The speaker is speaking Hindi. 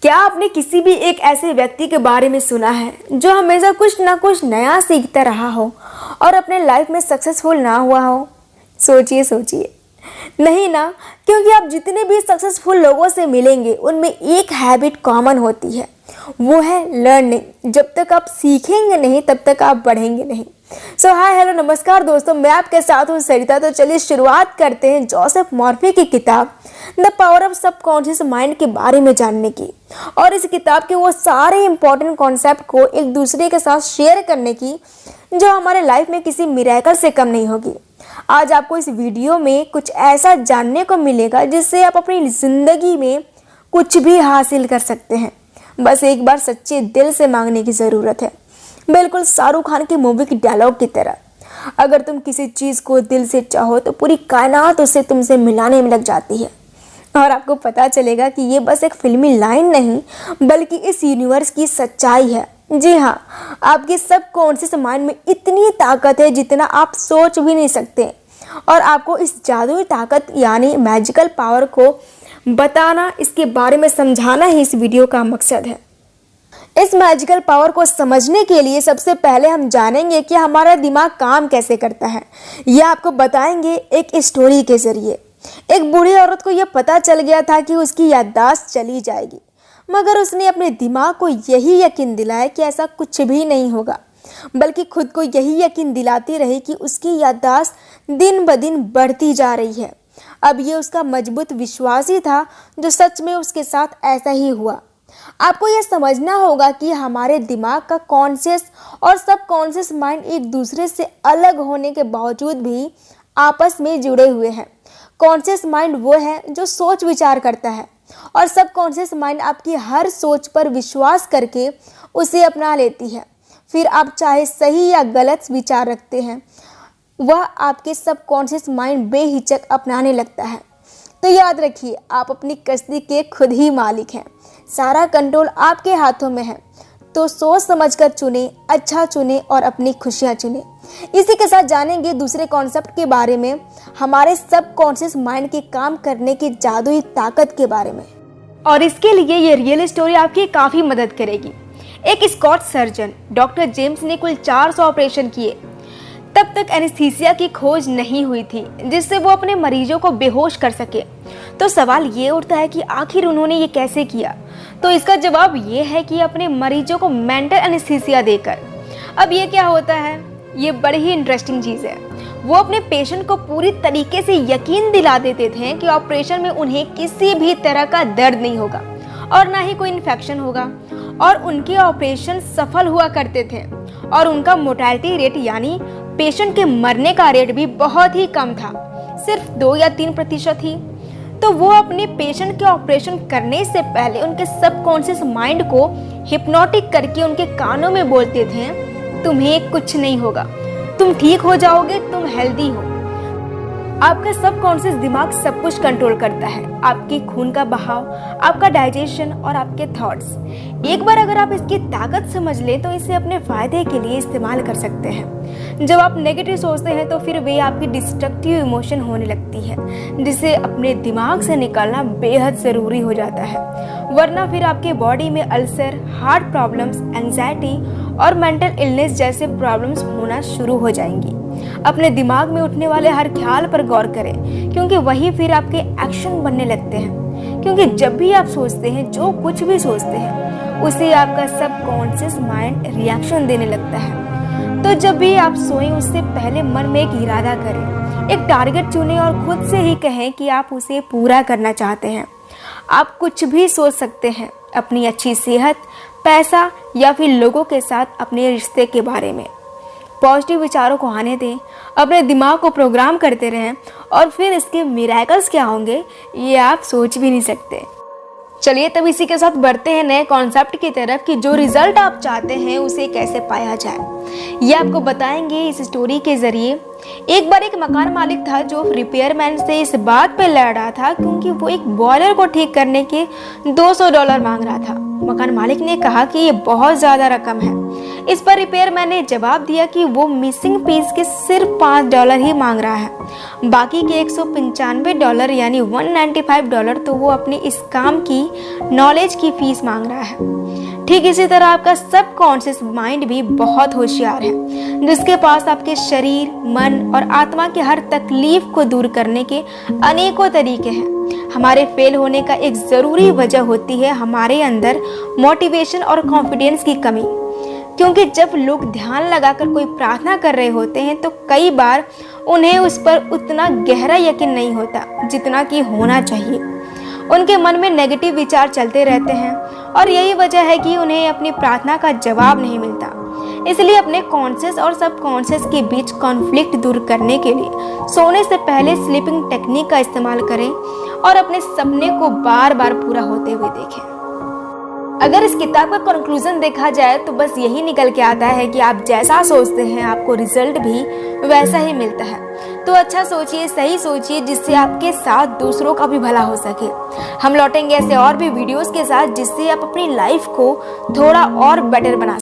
क्या आपने किसी भी एक ऐसे व्यक्ति के बारे में सुना है जो हमेशा कुछ ना कुछ नया सीखता रहा हो और अपने लाइफ में सक्सेसफुल ना हुआ हो? सोचिए सोचिए। नहीं ना, क्योंकि आप जितने भी सक्सेसफुल लोगों से मिलेंगे उनमें एक हैबिट कॉमन होती है, वो है लर्निंग। जब तक आप सीखेंगे नहीं तब तक आप बढ़ेंगे नहीं। सो हाय हेलो नमस्कार दोस्तों, मैं आपके साथ हूँ सरिता। तो चलिए शुरुआत करते हैं जोसेफ मॉर्फी की किताब the power of subconscious mind के बारे में जानने की, और इस किताब के वो सारे इंपॉर्टेंट कॉन्सेप्ट को एक दूसरे के साथ शेयर करने की जो हमारे लाइफ में किसी मिरेकल से कम नहीं होगी। आज आपको इस वीडियो में कुछ ऐसा जानने को मिलेगा जिससे आप अपनी ज़िंदगी में कुछ भी हासिल कर सकते हैं। बस एक बार सच्चे दिल से मांगने की ज़रूरत है, बिल्कुल शाहरुख खान की मूवी की डायलॉग की तरह। अगर तुम किसी चीज़ को दिल से चाहो तो पूरी कायनात उससे तुमसे मिलाने में लग जाती है। और आपको पता चलेगा कि ये बस एक फिल्मी लाइन नहीं बल्कि इस यूनिवर्स की सच्चाई है। जी हाँ, आपके सबकॉन्शियस माइंड में इतनी ताकत है जितना आप सोच भी नहीं सकते, और आपको इस जादुई ताकत यानी मैजिकल पावर को बताना, इसके बारे में समझाना ही इस वीडियो का मकसद है। इस मैजिकल पावर को समझने के लिए सबसे पहले हम जानेंगे कि हमारा दिमाग काम कैसे करता है। यह आपको बताएंगे एक स्टोरी के जरिए। एक बूढ़ी औरत को यह पता चल गया था कि उसकी याददाश्त चली जाएगी, मगर उसने अपने दिमाग को यही यकीन दिलाया कि ऐसा कुछ भी नहीं होगा, बल्कि खुद को यही यकीन दिलाती रही कि उसकी याददाश्त दिन ब दिन बढ़ती जा रही है। अब ये उसका मजबूत विश्वास ही था जो सच में उसके साथ ऐसा ही हुआ। आपको यह समझना होगा कि हमारे दिमाग का कॉन्शियस और सबकॉन्शियस माइंड एक दूसरे से अलग होने के बावजूद भी आपस में जुड़े हुए हैं। कॉन्शियस माइंड वो है जो सोच विचार करता है, और सबकॉन्शियस माइंड आपकी हर सोच पर विश्वास करके उसे अपना लेती है। फिर आप चाहे सही या गलत विचार रखते हैं, वह आपके सबकॉन्शियस माइंड बेहिचक अपनाने लगता है। तो याद रखिए, आप अपनी कश्ती के खुद ही मालिक हैं। सारा कंट्रोल आपके हाथों में है। तो सोच समझकर चुने, अच्छा चुने और अपनी खुशियाँ चुने। इसी के साथ जानेंगे दूसरे कॉन्सेप्ट के बारे में, हमारे सबकॉन्शियस माइंड के काम करने की जादुई ताकत के बारे में। और इसके लिए ये रियल स्टोरी आपकी काफ़ी मदद करेगी। एक स्कॉट सर्जन डॉक्टर जेम्स ने कुल 400 ऑपरेशन किए। तब तक एनेस्थीसिया की खोज नहीं हुई थी जिससे वो अपने मरीजों को बेहोश कर सके। तो सवाल ये उठता है कि आखिर उन्होंने ये कैसे किया? तो इसका जवाब ये है कि अपने मरीजों को मेंटल एनेस्थीसिया देकर। अब ये क्या होता है? ये बड़ी ही इंटरेस्टिंग चीज़ है। वो अपने पेशेंट को पूरी तरीके से यकीन दिला देते थे कि ऑपरेशन में उन्हें किसी भी तरह का दर्द नहीं होगा और ना ही कोई इन्फेक्शन होगा, और उनके ऑपरेशन सफल हुआ करते थे। और उनका मोर्टेलिटी रेट यानी पेशेंट के मरने का रेट भी बहुत ही कम था, सिर्फ 2 या 3% ही। तो वो अपने पेशेंट के ऑपरेशन करने से पहले उनके सबकॉन्शियस माइंड को हिप्नोटिक करके उनके कानों में बोलते थे, तुम्हें कुछ नहीं होगा, तुम ठीक हो जाओगे, तुम हेल्दी हो। आपका सबकॉन्शियस दिमाग सब कुछ कंट्रोल करता है, आपके खून का बहाव, आपका डाइजेशन और आपके थॉट्स। एक बार अगर आप इसकी ताकत समझ लें तो इसे अपने फायदे के लिए इस्तेमाल कर सकते हैं। जब आप नेगेटिव सोचते हैं तो फिर वे आपकी डिस्ट्रक्टिव इमोशन होने लगती है, जिसे अपने दिमाग से निकालना बेहद ज़रूरी हो जाता है, वरना फिर आपके बॉडी में अल्सर, हार्ट प्रॉब्लम्स, एंजाइटी और मेंटल इलनेस जैसे प्रॉब्लम्स होना शुरू हो जाएंगी। अपने दिमाग में उठने वाले हर ख्याल पर गौर करें, क्योंकि वही फिर आपके एक्शन बनने लगते हैं। क्योंकि जब भी आप सोचते हैं, जो कुछ भी सोचते हैं, उसे आपका सबकॉन्शियस माइंड रिएक्शन देने लगता है। तो जब भी आप सोएं उससे पहले मन में एक इरादा करें, एक टारगेट चुनें और खुद से ही कहें कि आप उसे पूरा करना चाहते हैं। आप कुछ भी सोच सकते हैं, अपनी अच्छी सेहत, पैसा या फिर लोगों के साथ अपने रिश्ते के बारे में। पॉजिटिव विचारों को आने दें, अपने दिमाग को प्रोग्राम करते रहें, और फिर इसके मिरेकल्स क्या होंगे ये आप सोच भी नहीं सकते। चलिए तब इसी के साथ बढ़ते हैं नए कॉन्सेप्ट की तरफ कि जो रिजल्ट आप चाहते हैं उसे कैसे पाया जाए। ये आपको बताएंगे इस स्टोरी के जरिए। एक बार एक मकान मालिक था जो रिपेयरमैन से इस बात पे लड़ रहा था क्योंकि वो एक बॉयलर को ठीक करने के $200 मांग रहा था। मकान मालिक ने कहा कि ये बहुत ज़्यादा रकम है। इस पर रिपेयर मैन ने जवाब दिया कि वो मिसिंग पीस के सिर्फ $5 ही मांग रहा है, बाकी के $195 यानी $195 तो वो अपनी इस काम की नॉलेज की फीस मांग रहा है। ठीक इसी तरह आपका सबकॉन्शियस माइंड भी बहुत होशियार है, जिसके पास आपके शरीर, मन और आत्मा की हर तकलीफ को दूर करने के अनेकों तरीके हैं। हमारे फेल होने का एक ज़रूरी वजह होती है हमारे अंदर मोटिवेशन और कॉन्फिडेंस की कमी, क्योंकि जब लोग ध्यान लगाकर कोई प्रार्थना कर रहे होते हैं तो कई बार उन्हें उस पर उतना गहरा यकीन नहीं होता जितना कि होना चाहिए। उनके मन में नेगेटिव विचार चलते रहते हैं और यही वजह है कि उन्हें अपनी प्रार्थना का जवाब नहीं मिलता। इसलिए अपने कॉन्शियस और सबकॉन्शियस के बीच कॉन्फ्लिक्ट दूर करने के लिए सोने से पहले स्लीपिंग टेक्निक का इस्तेमाल करें और अपने सपने को बार बार पूरा होते हुए देखें। अगर इस किताब का कंक्लूजन देखा जाए तो बस यही निकल के आता है कि आप जैसा सोचते हैं आपको रिजल्ट भी वैसा ही मिलता है। तो अच्छा सोचिए, सही सोचिए, जिससे आपके साथ दूसरों का भी भला हो सके। हम लौटेंगे ऐसे और भी वीडियोस के साथ जिससे आप अपनी लाइफ को थोड़ा और बेटर बना